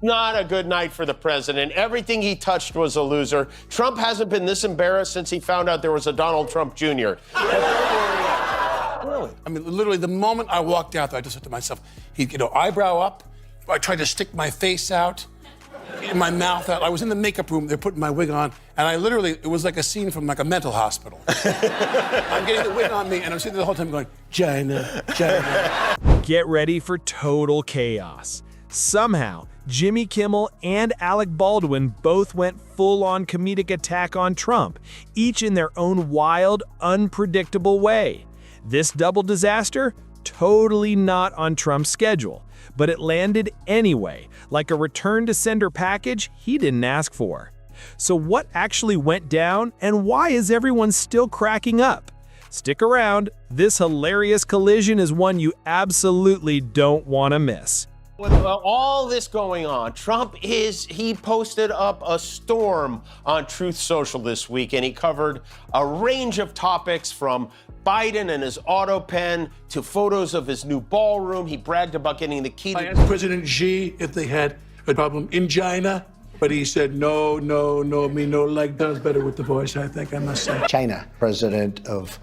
Not a good night for the president. Everything he touched was a loser. Trump hasn't been this embarrassed since he found out there was a Donald Trump Jr. Really? I mean, literally, the moment I walked out, I just said to myself, eyebrow up. I tried to stick my face out, my mouth out. I was in the makeup room. They're putting my wig on, and it was like a scene from like a mental hospital. I'm getting the wig on me, and I'm sitting there the whole time going, China, China. Get ready for total chaos. Somehow, Jimmy Kimmel and Alec Baldwin both went full-on comedic attack on Trump, each in their own wild, unpredictable way. This double disaster? Totally not on Trump's schedule, but it landed anyway, like a return-to-sender package he didn't ask for. So what actually went down, and why is everyone still cracking up? Stick around, this hilarious collision is one you absolutely don't want to miss. With all this going on, he posted up a storm on Truth Social this week, and he covered a range of topics from Biden and his auto pen to photos of his new ballroom. He bragged about getting the key to... I asked President Xi if they had a problem in China, but he said, no, me no like does better with the voice, I think I must say. China, president of...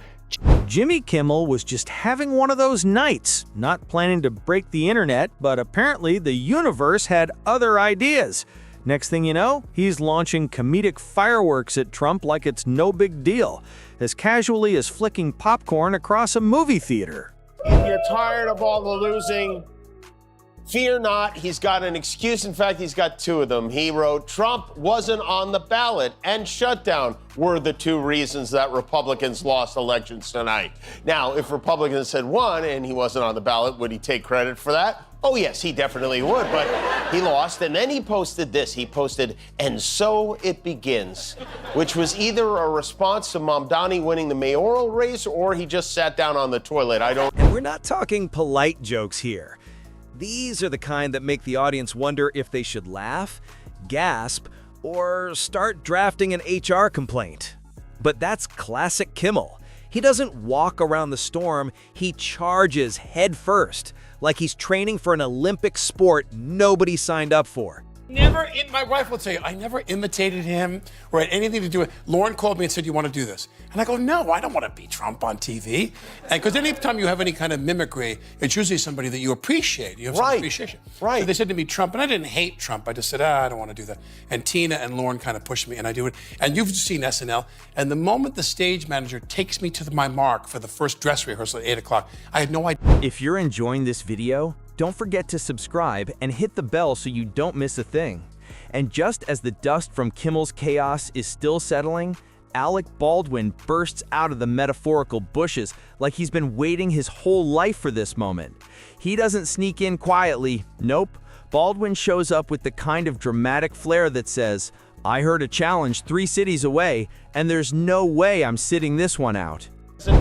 Jimmy Kimmel was just having one of those nights, not planning to break the internet, but apparently the universe had other ideas. Next thing you know, he's launching comedic fireworks at Trump like it's no big deal, as casually as flicking popcorn across a movie theater. If you're tired of all the losing, fear not, he's got an excuse. In fact, he's got two of them. He wrote, Trump wasn't on the ballot and shutdown were the two reasons that Republicans lost elections tonight. Now, if Republicans had won and he wasn't on the ballot, would he take credit for that? Oh, yes, he definitely would, but he lost. And then he posted this. He posted, and so it begins, which was either a response to Mamdani winning the mayoral race or he just sat down on the toilet. And we're not talking polite jokes here. These are the kind that make the audience wonder if they should laugh, gasp, or start drafting an HR complaint. But that's classic Kimmel. He doesn't walk around the storm, he charges head first, like he's training for an Olympic sport nobody signed up for. My wife will tell you, I never imitated him or had anything to do with it. Lauren called me and said, you want to do this? And I go, no, I don't want to be Trump on TV. And because anytime you have any kind of mimicry, it's usually somebody that you appreciate. You have some appreciation. Right. So they said to me, Trump, and I didn't hate Trump. I just said, I don't want to do that. And Tina and Lauren kind of pushed me, and I do it. And you've seen SNL. And the moment the stage manager takes me to my mark for the first dress rehearsal at 8 o'clock, I had no idea. If you're enjoying this video, don't forget to subscribe and hit the bell so you don't miss a thing. And just as the dust from Kimmel's chaos is still settling, Alec Baldwin bursts out of the metaphorical bushes like he's been waiting his whole life for this moment. He doesn't sneak in quietly. Nope. Baldwin shows up with the kind of dramatic flair that says, I heard a challenge 3 cities away, and there's no way I'm sitting this one out.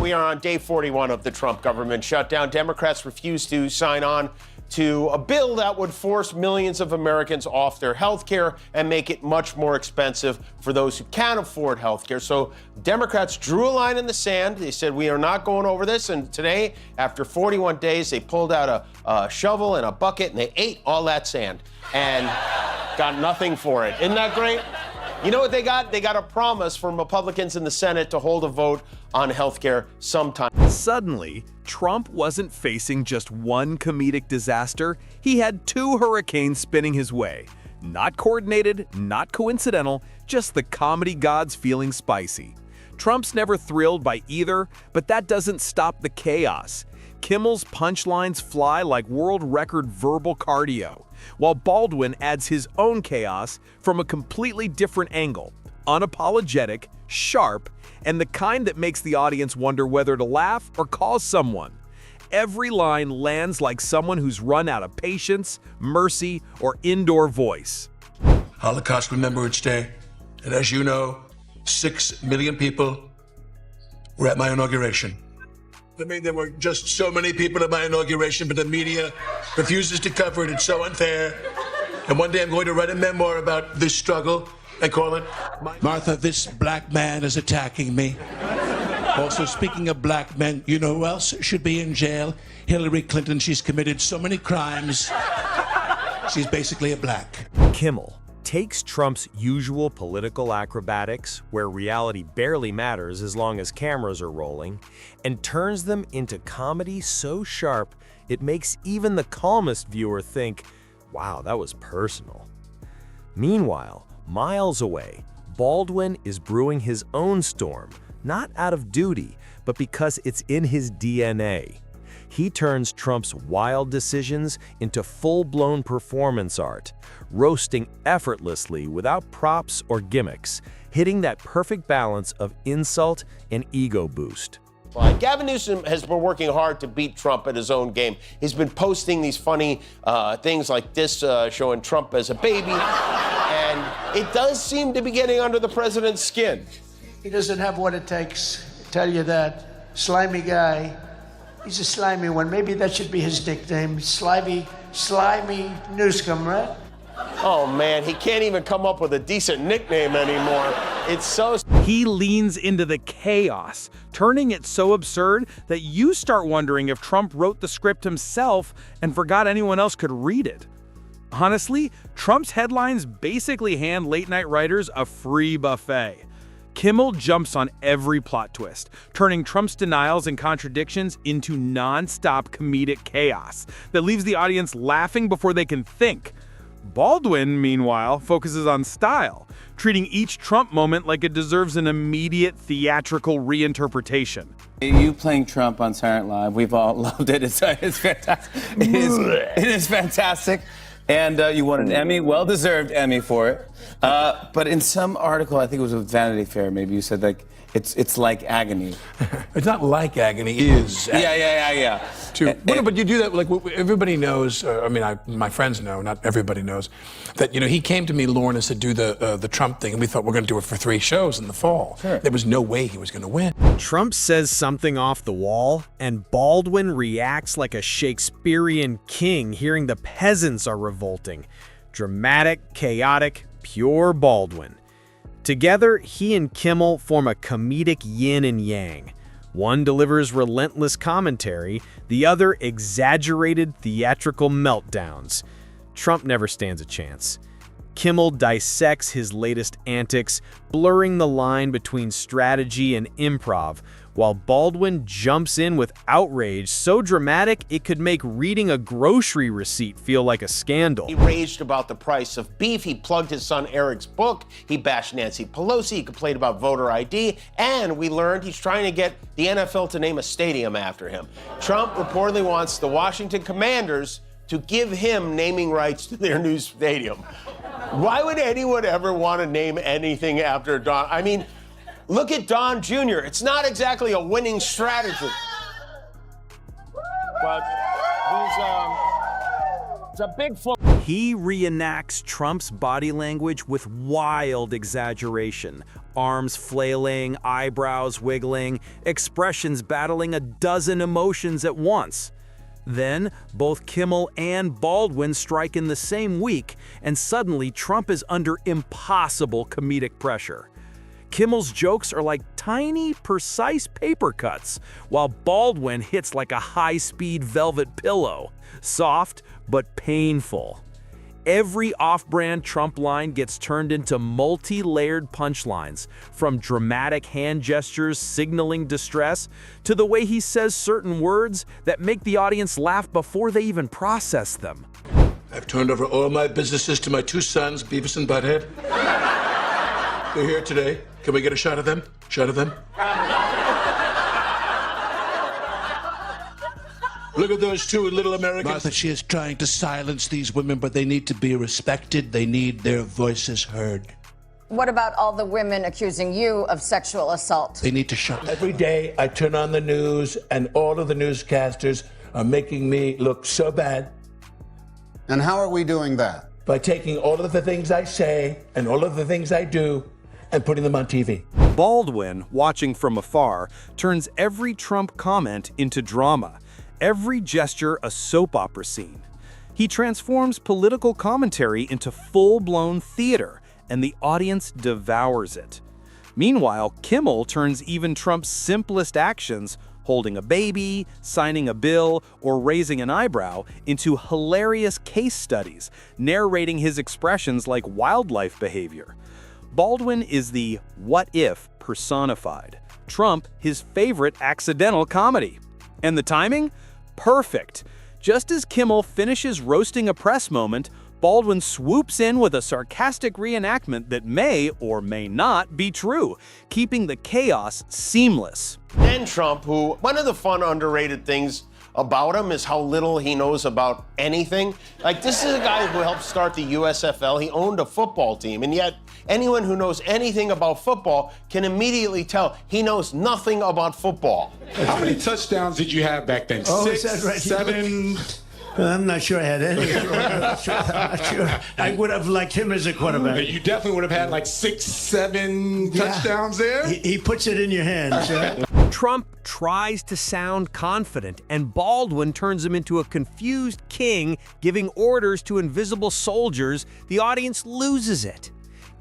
We are on day 41 of the Trump government shutdown. Democrats refuse to sign on to a bill that would force millions of Americans off their health care and make it much more expensive for those who can't afford health care. So Democrats drew a line in the sand. They said, we are not going over this. And today, after 41 days, they pulled out a shovel and a bucket and they ate all that sand and got nothing for it. Isn't that great? You know what they got? They got a promise from Republicans in the Senate to hold a vote on health care sometime. Suddenly, Trump wasn't facing just one comedic disaster. He had 2 hurricanes spinning his way. Not coordinated, not coincidental, just the comedy gods feeling spicy. Trump's never thrilled by either, but that doesn't stop the chaos. Kimmel's punchlines fly like world record verbal cardio, while Baldwin adds his own chaos from a completely different angle, unapologetic, sharp, and the kind that makes the audience wonder whether to laugh or call someone. Every line lands like someone who's run out of patience, mercy, or indoor voice. Holocaust Remembrance Day, and as you know, 6 million people were at my inauguration. I mean, there were just so many people at my inauguration, but the media refuses to cover it. It's so unfair. And one day I'm going to write a memoir about this struggle and call it Martha, This Black Man is Attacking Me. Also, speaking of black men, you know who else should be in jail? Hillary Clinton. She's committed so many crimes. She's basically a black. Kimmel takes Trump's usual political acrobatics, where reality barely matters as long as cameras are rolling, and turns them into comedy so sharp it makes even the calmest viewer think, wow, that was personal. Meanwhile, miles away, Baldwin is brewing his own storm, not out of duty, but because it's in his DNA. He turns Trump's wild decisions into full-blown performance art, roasting effortlessly without props or gimmicks, hitting that perfect balance of insult and ego boost. Gavin Newsom has been working hard to beat Trump at his own game. He's been posting these funny things like this, showing Trump as a baby, and it does seem to be getting under the president's skin. He doesn't have what it takes, I tell you that. Slimy guy. He's a slimy one. Maybe that should be his nickname. Slimy Newscomb, right? Oh man, he can't even come up with a decent nickname anymore. It's so... He leans into the chaos, turning it so absurd that you start wondering if Trump wrote the script himself and forgot anyone else could read it. Honestly, Trump's headlines basically hand late-night writers a free buffet. Kimmel jumps on every plot twist, turning Trump's denials and contradictions into non-stop comedic chaos that leaves the audience laughing before they can think. Baldwin, meanwhile, focuses on style, treating each Trump moment like it deserves an immediate theatrical reinterpretation. You playing Trump on Saturday Night Live, we've all loved it. It's fantastic. It is fantastic. And you won an Emmy, well-deserved Emmy for it. But in some article, I think it was with Vanity Fair, maybe you said like it's like agony. It's not like agony, it is agony. Yeah. But you do that, like everybody knows, my friends know, not everybody knows, that, he came to me, Lauren, and said, do the Trump thing, and we thought we're going to do it for 3 shows in the fall. Sure. There was no way he was going to win. Trump says something off the wall, and Baldwin reacts like a Shakespearean king hearing the peasants are revolting. Dramatic, chaotic, pure Baldwin. Together, he and Kimmel form a comedic yin and yang. One delivers relentless commentary, the other exaggerated theatrical meltdowns. Trump never stands a chance. Kimmel dissects his latest antics, blurring the line between strategy and improv, while Baldwin jumps in with outrage so dramatic it could make reading a grocery receipt feel like a scandal. He raged about the price of beef, he plugged his son Eric's book, he bashed Nancy Pelosi, he complained about voter ID, and we learned he's trying to get the NFL to name a stadium after him. Trump reportedly wants the Washington Commanders to give him naming rights to their new stadium. Why would anyone ever want to name anything after Don? I mean, look at Don Jr. It's not exactly a winning strategy. But he's a big fool. He reenacts Trump's body language with wild exaggeration. Arms flailing, eyebrows wiggling, expressions battling a dozen emotions at once. Then, both Kimmel and Baldwin strike in the same week, and suddenly Trump is under impossible comedic pressure. Kimmel's jokes are like tiny, precise paper cuts, while Baldwin hits like a high-speed velvet pillow, soft but painful. Every off-brand Trump line gets turned into multi-layered punchlines, from dramatic hand gestures signaling distress to the way he says certain words that make the audience laugh before they even process them. I've turned over all my businesses to my 2 sons, Beavis and Butthead. They're here today. Can we get a shot of them? Look at those 2 little Americans. Martha, she is trying to silence these women, but they need to be respected. They need their voices heard. What about all the women accusing you of sexual assault? They need to shut up. Every day I turn on the news, and all of the newscasters are making me look so bad. And how are we doing that? By taking all of the things I say and all of the things I do and putting them on TV. Baldwin, watching from afar, turns every Trump comment into drama, every gesture a soap opera scene. He transforms political commentary into full-blown theater, and the audience devours it. Meanwhile, Kimmel turns even Trump's simplest actions holding a baby, signing a bill, or raising an eyebrow, into hilarious case studies, narrating his expressions like wildlife behavior. Baldwin is the what if personified. Trump, his favorite accidental comedy. And the timing? Perfect. Just as Kimmel finishes roasting a press moment, Baldwin swoops in with a sarcastic reenactment that may or may not be true, keeping the chaos seamless. And Trump, who, one of the fun, underrated things about him is how little he knows about anything. Like, this is a guy who helped start the USFL. He owned a football team, and yet anyone who knows anything about football can immediately tell he knows nothing about football. How many touchdowns did you have back then? Oh, 6, is that right? 7? I'm not sure I had any. I'm not sure. I would have liked him as a quarterback. You definitely would have had like 6, 7 touchdowns there. He puts it in your hands. Trump tries to sound confident, and Baldwin turns him into a confused king giving orders to invisible soldiers. The audience loses it.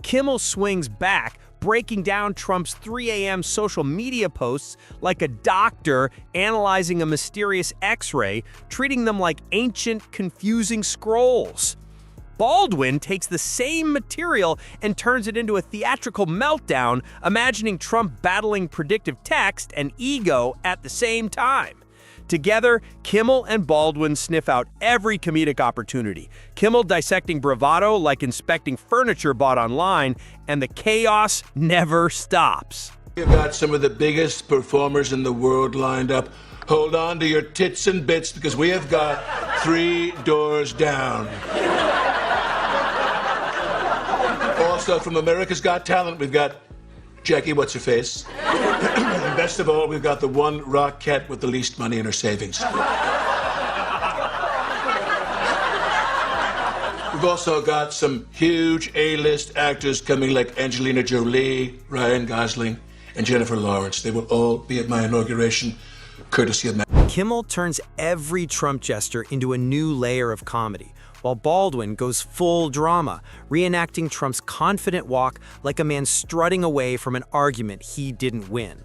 Kimmel swings back, breaking down Trump's 3 a.m. social media posts like a doctor analyzing a mysterious X-ray, treating them like ancient, confusing scrolls. Baldwin takes the same material and turns it into a theatrical meltdown, imagining Trump battling predictive text and ego at the same time. Together, Kimmel and Baldwin sniff out every comedic opportunity. Kimmel dissecting bravado like inspecting furniture bought online, and the chaos never stops. We've got some of the biggest performers in the world lined up. Hold on to your tits and bits because we have got 3 doors down. Also, from America's Got Talent, we've got Jackie What's-Her-Face. And best of all, we've got the one rockette with the least money in her savings. We've also got some huge A-list actors coming like Angelina Jolie, Ryan Gosling, and Jennifer Lawrence. They will all be at my inauguration, courtesy of Kimmel turns every Trump gesture into a new layer of comedy, while Baldwin goes full drama, reenacting Trump's confident walk like a man strutting away from an argument he didn't win.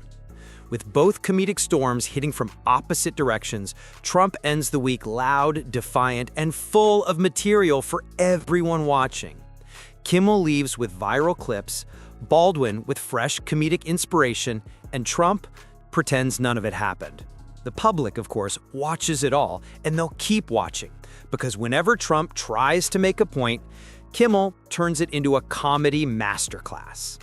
With both comedic storms hitting from opposite directions, Trump ends the week loud, defiant, and full of material for everyone watching. Kimmel leaves with viral clips, Baldwin with fresh comedic inspiration, and Trump pretends none of it happened. The public, of course, watches it all, and they'll keep watching, because whenever Trump tries to make a point, Kimmel turns it into a comedy masterclass.